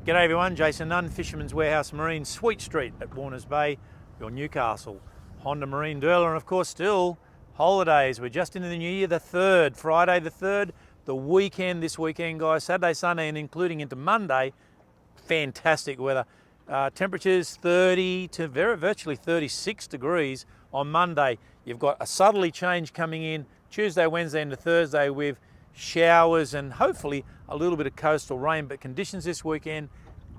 G'day everyone, Jason Nunn, Fisherman's Warehouse Marine, Sweet Street at Warners Bay, your Newcastle Honda Marine dealer, and of course still holidays. We're just into the new year, the 3rd, Friday the 3rd, the weekend this weekend guys, Saturday, Sunday and including into Monday, fantastic weather. Temperatures 30 to virtually 36 degrees on Monday. You've got a southerly change coming in Tuesday, Wednesday into Thursday with showers and hopefully a little bit of coastal rain, but conditions this weekend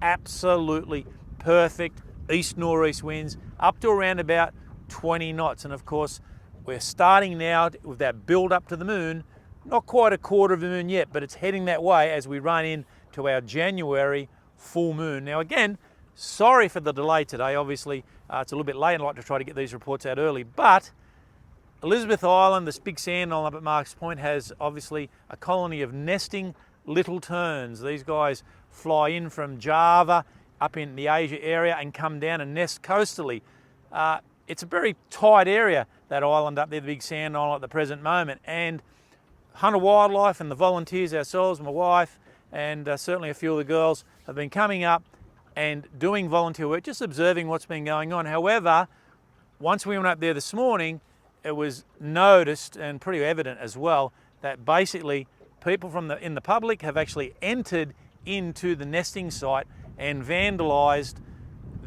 absolutely perfect. East northeast winds up to around about 20 knots, and of course we're starting now with that build up to the moon. Not quite a quarter of the moon yet, but it's heading that way as we run into our January full moon. Now again, sorry for the delay today. Obviously it's a little bit late and I like to try to get these reports out early, but Elizabeth Island, this big sand island up at Marks Point, has obviously a colony of nesting little terns. These guys fly in from Java up in the Asia area and come down and nest coastally. It's a very tight area, that island up there, the big sand island at the present moment, and Hunter Wildlife and the volunteers, ourselves, my wife, and certainly a few of the girls have been coming up and doing volunteer work, just observing what's been going on. However, once we went up there this morning, it was noticed and pretty evident as well that basically people from in the public have actually entered into the nesting site and vandalised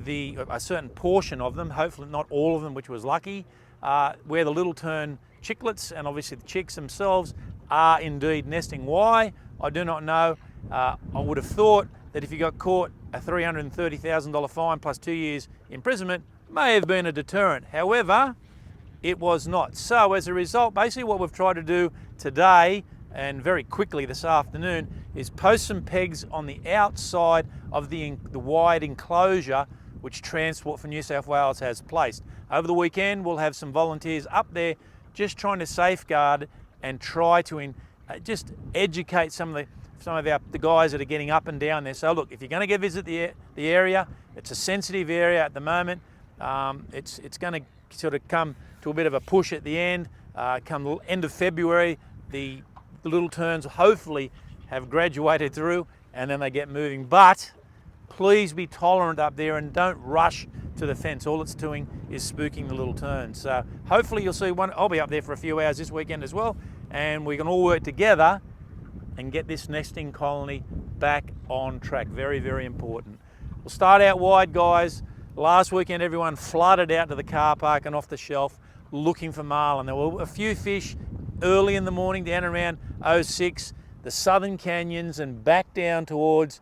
a certain portion of them, hopefully not all of them, which was lucky, where the little tern chicklets and obviously the chicks themselves are indeed nesting. Why? I do not know. I would have thought that if you got caught, a $330,000 fine plus 2 years imprisonment may have been a deterrent. However, it was not. So as a result, basically what we've tried to do today and very quickly this afternoon is post some pegs on the outside of the wide enclosure which Transport for New South Wales has placed. Over the weekend we'll have some volunteers up there just trying to safeguard and try to just educate some of the guys that are getting up and down there. So look, if you're going to go visit the area, it's a sensitive area at the moment. It's going to sort of come to a bit of a push at the end. Come end of February, the little terns hopefully have graduated through and then they get moving. But please be tolerant up there and don't rush to the fence. All it's doing is spooking the little terns. So hopefully you'll see one. I'll be up there for a few hours this weekend as well, and we can all work together and get this nesting colony back on track. Very, very important. We'll start out wide, guys. Last weekend everyone flooded out to the car park and off the shelf looking for marlin. There were a few fish early in the morning down around 06, the southern canyons and back down towards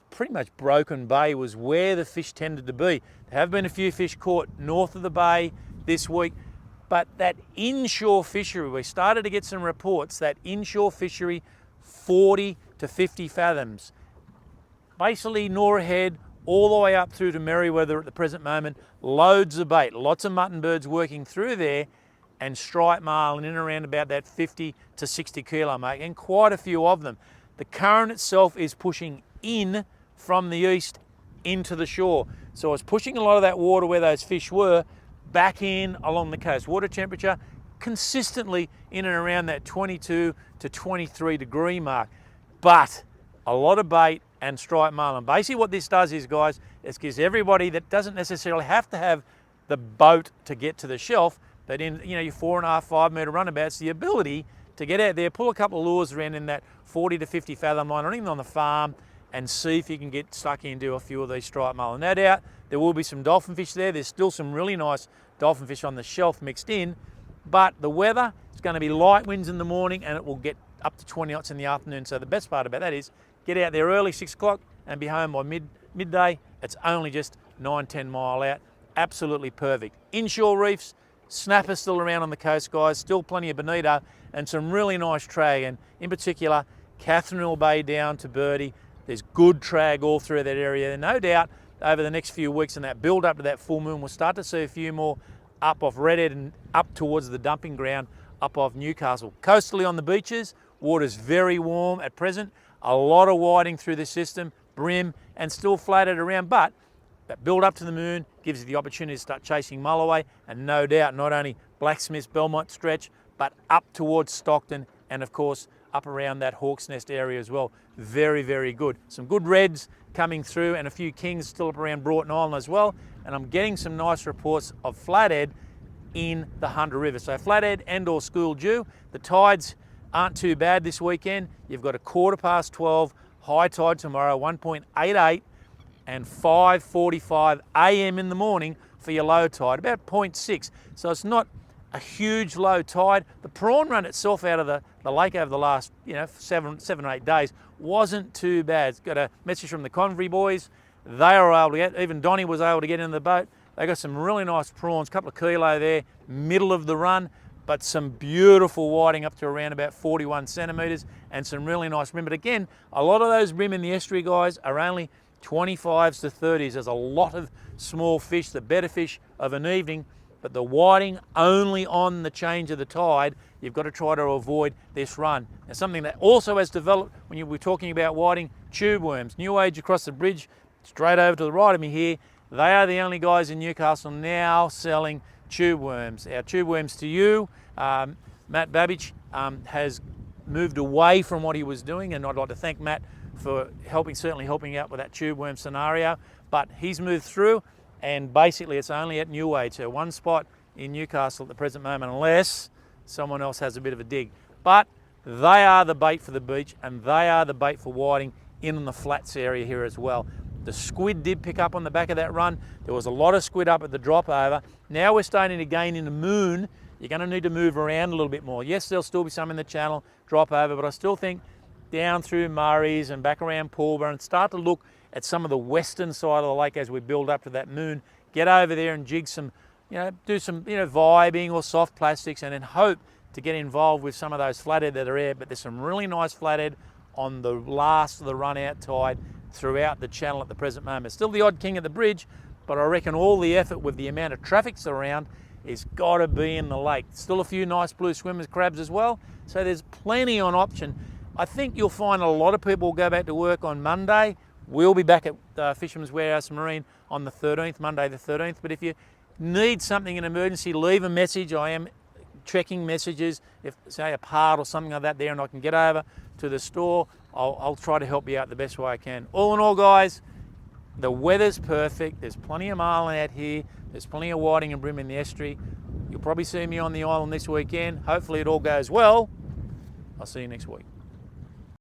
pretty much Broken Bay was where the fish tended to be. There have been a few fish caught north of the bay this week, but that inshore fishery, we started to get some reports that inshore fishery 40 to 50 fathoms, basically Nora Head all the way up through to Merriweather at the present moment, loads of bait, lots of mutton birds working through there, and striped marlin in around about that 50 to 60 kilo mark, and quite a few of them. The current itself is pushing in from the east into the shore. So it's pushing a lot of that water where those fish were back in along the coast. Water temperature consistently in and around that 22 to 23 degree mark. But a lot of bait and striped marlin. Basically what this does is, guys, it gives everybody that doesn't necessarily have to have the boat to get to the shelf, but in your 4.5, 5 metre runabouts, the ability to get out there, pull a couple of lures around in that 40 to 50 fathom line or even on the farm and see if you can get stuck into a few of these striped marlin. No doubt there will be some dolphin fish there. There's still some really nice dolphin fish on the shelf mixed in, but the weather is going to be light winds in the morning and it will get up to 20 knots in the afternoon. So the best part about that is get out there early, 6 o'clock, and be home by midday. It's only just 9-10 mile out. Absolutely perfect. Inshore reefs, snapper still around on the coast, guys. Still plenty of bonito and some really nice trag, and in particular, Catherine Hill Bay down to Birdie. There's good trag all through that area. And no doubt over the next few weeks and that build up to that full moon, we'll start to see a few more up off Redhead and up towards the dumping ground up off Newcastle. Coastally on the beaches, water's very warm at present. A lot of whiting through the system, brim, and still flatted around, but that build up to the moon gives you the opportunity to start chasing mulloway, and no doubt not only Blacksmiths Belmont stretch, but up towards Stockton and of course up around that Hawk's Nest area as well. Very, very good. Some good reds coming through, and a few kings still up around Broughton Island as well. And I'm getting some nice reports of flathead in the Hunter River. So flathead and or school dew. The tides aren't too bad this weekend. You've got a 12:15 high tide tomorrow, 1.88, and 5:45 a.m. in the morning for your low tide, about 0.6. So it's not a huge low tide. The prawn run itself out of the lake over the last 7 or 8 days wasn't too bad. It's got a message from the Convery boys. They were able to get, even Donnie was able to get in the boat. They got some really nice prawns, a couple of kilo there, middle of the run, but some beautiful whiting up to around about 41 centimetres and some really nice bream. But again, a lot of those bream in the estuary, guys, are only 25s to 30s. There's a lot of small fish, the better fish of an evening, but the whiting only on the change of the tide. You've got to try to avoid this run. And something that also has developed when you were talking about whiting, tube worms. New Age across the bridge, straight over to the right of me here, they are the only guys in Newcastle now selling tube worms. Our tube worms to you, Matt Babbage has moved away from what he was doing, and I'd like to thank Matt for certainly helping out with that tube worm scenario. But he's moved through, and basically it's only at New Age, so one spot in Newcastle at the present moment, unless someone else has a bit of a dig. But they are the bait for the beach, and they are the bait for whiting in the flats area here as well. The squid did pick up on the back of that run. There was a lot of squid up at the drop over. Now we're starting to gain in the moon. You're going to need to move around a little bit more. Yes, there'll still be some in the channel, drop over, but I still think down through Murray's and back around Pulborough and start to look at some of the western side of the lake as we build up to that moon. Get over there and jig some, do some, vibing or soft plastics, and then hope to get involved with some of those flathead that are there. But there's some really nice flathead on the last of the run out tide throughout the channel at the present moment. Still the odd king at the bridge, but I reckon all the effort with the amount of traffic's around is got to be in the lake. Still a few nice blue swimmers, crabs as well, so there's plenty on option. I think you'll find a lot of people will go back to work on Monday. We'll be back at Fisherman's Warehouse Marine on the 13th, Monday the 13th, but if you need something in emergency, leave a message. I am checking messages. If, say, a part or something like that there and I can get over to the store, I'll try to help you out the best way I can. All in all, guys, the weather's perfect. There's plenty of marlin out here. There's plenty of whiting and bream in the estuary. You'll probably see me on the island this weekend. Hopefully it all goes well. I'll see you next week.